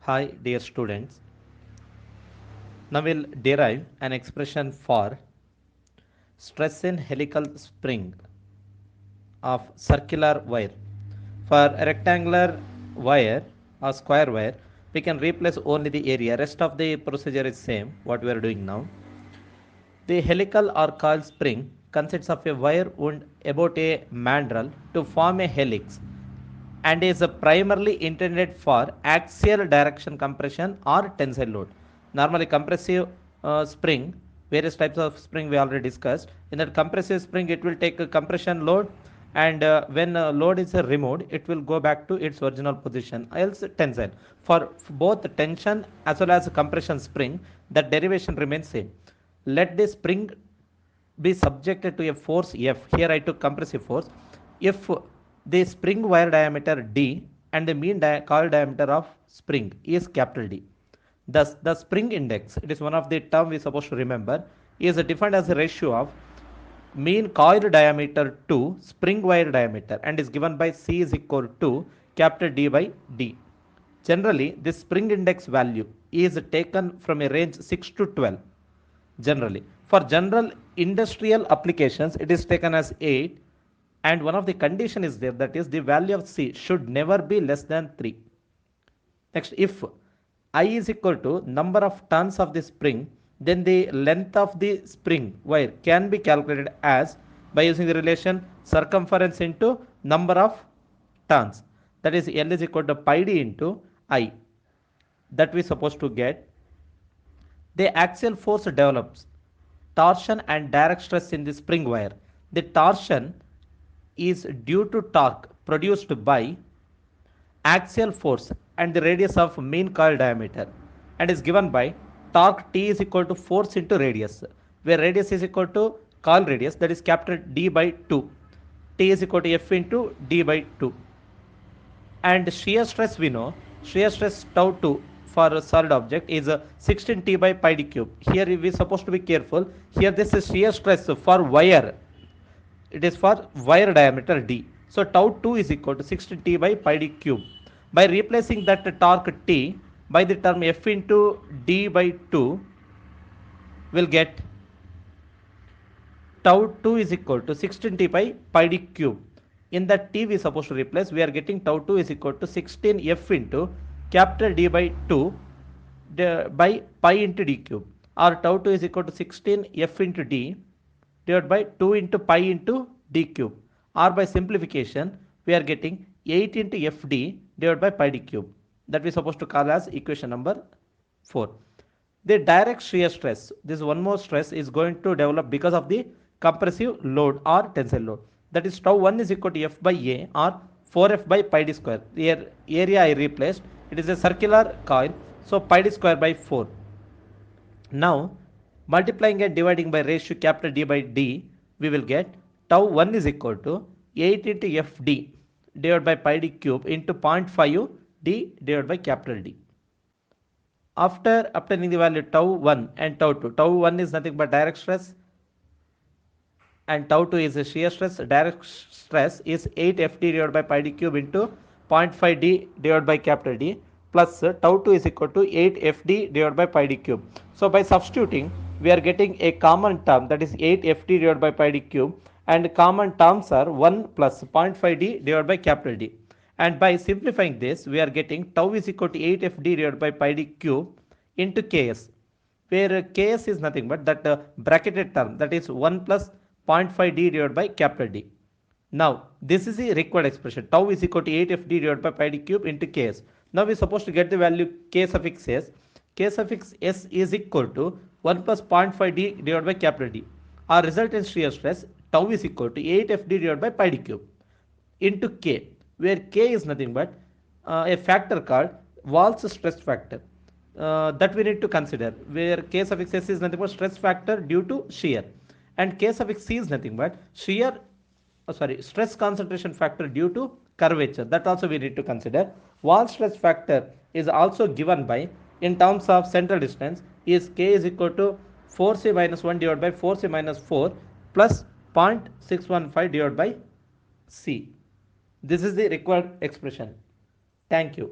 Hi, dear students. Now we'll derive an expression for stress in helical spring of circular wire. For a rectangular wire or square wire, we can replace only the area. Rest of the procedure is same, what we are doing now. The helical or coil spring consists of a wire wound about a mandrel to form a helix and is primarily intended for axial direction compression or tensile load. Normally, compressive spring, various types of spring we already discussed. In that compressive spring, it will take a compression load, and when load is removed, it will go back to its original position, else tensile. For both tension as well as compression spring, the derivation remains same. Let the spring be subjected to a force F. Here I took compressive force. If the spring wire diameter D and the mean coil diameter of spring is capital D. Thus, the spring index, it is one of the term we are supposed to remember, is defined as a ratio of mean coil diameter to spring wire diameter and is given by C is equal to capital D by D. Generally, this spring index value is taken from a range 6 to 12. Generally, for general industrial applications, it is taken as 8, and one of the condition is there, that is the value of C should never be less than 3. Next, if I is equal to number of turns of the spring, then the length of the spring wire can be calculated as by using the relation circumference into number of turns. That is L is equal to pi d into I. That we supposed to get. The axial force develops torsion and direct stress in the spring wire. The torsion is due to torque produced by axial force and the radius of mean coil diameter, and is given by torque T is equal to force into radius, where radius is equal to coil radius, that is capital D by 2. T is equal to F into D by 2. And shear stress, we know shear stress tau 2 for a solid object is 16 T by pi d cube. Here we are supposed to be careful. Here this is shear stress for wire. It is for wire diameter D. So tau 2 is equal to 16 T by pi d cube. By replacing that torque T by the term F into D by 2, will get tau 2 is equal to 16 T by pi d cube. In that T we are supposed to replace, we are getting tau 2 is equal to 16 F into capital D by 2 by pi into D cube, or tau 2 is equal to 16 F into D divided by 2 into pi into D cube, or by simplification we are getting 8 into Fd divided by pi d cube. That we are supposed to call as equation number 4. The direct shear stress, this one more stress is going to develop because of the compressive load or tensile load. That is tau 1 is equal to F by A or 4F by pi d square. The area I replaced, it is a circular coil, so pi d square by 4. Now, multiplying and dividing by ratio capital D by D, we will get tau 1 is equal to 8 into Fd divided by pi d cube into 0.5 D divided by capital D. After obtaining the value tau 1 and tau 2, tau 1 is nothing but direct stress and tau 2 is a shear stress. Direct stress is 8 Fd divided by pi d cube into 0.5 D divided by capital D, plus tau 2 is equal to 8 Fd divided by pi d cube. So by substituting, we are getting a common term, that is 8 Fd divided by pi d cube, and common terms are 1 plus 0.5 D divided by capital D. And by simplifying this, we are getting tau is equal to 8 Fd divided by pi d cube into Ks, where Ks is nothing but that bracketed term, that is 1 plus 0.5 D divided by capital D. Now, this is the required expression. Tau is equal to 8 Fd divided by pi d cube into Ks. Now, we are supposed to get the value K suffix S. K suffix S is equal to 1 plus 0.5 D divided by capital D. Our resultant shear stress, tau is equal to 8 Fd divided by pi d cube into K, where K is nothing but a factor called Wahl's stress factor. That we need to consider, where K suffix S is nothing but stress factor due to shear, and K suffix C is nothing but stress concentration factor due to curvature. That also we need to consider. Wall stress factor is also given by, in terms of central distance, is K is equal to 4C minus 1 divided by 4C minus 4 plus 0.615 divided by C. This is the required expression. Thank you.